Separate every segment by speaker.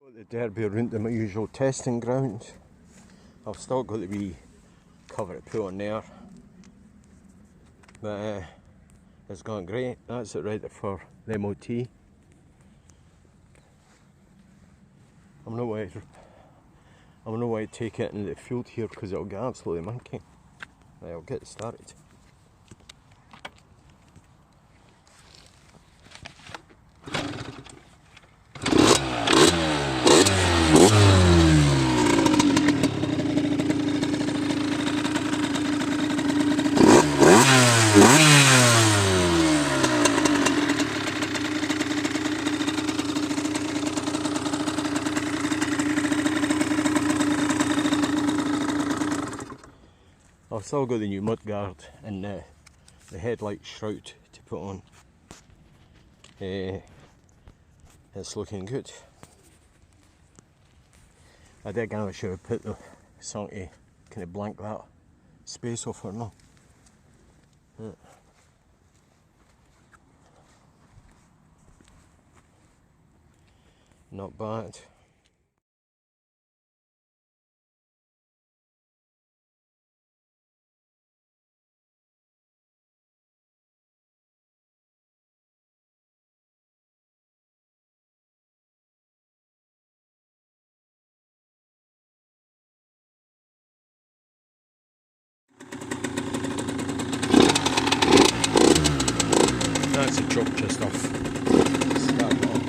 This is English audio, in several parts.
Speaker 1: Got the Derby around to my usual testing ground. I've still got the wee cover to put on there, but it's gone great. That's it ready for the MOT. I'm not going to take it into the field here because it'll get absolutely manky. I'll get started. I've still got the new mudguard and the headlight shroud to put on. It's looking good. I did kind of should have put something to kind of blank that space off or no. Yeah. Not bad. That's a chop just off. Start it on.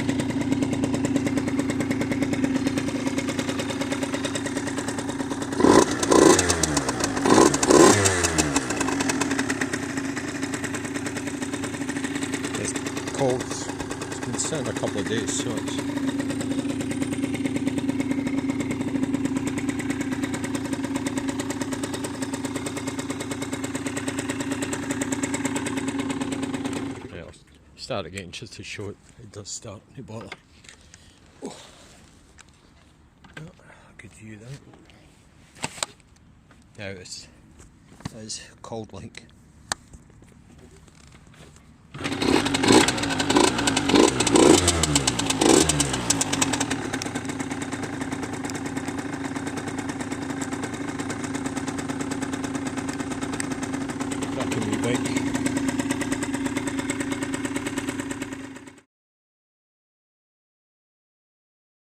Speaker 1: It's cold. It's been sitting a couple of days, so it's start again just to show it does start the bottle. Oh. Oh, good view there. Now it's cold like. Back in my bike.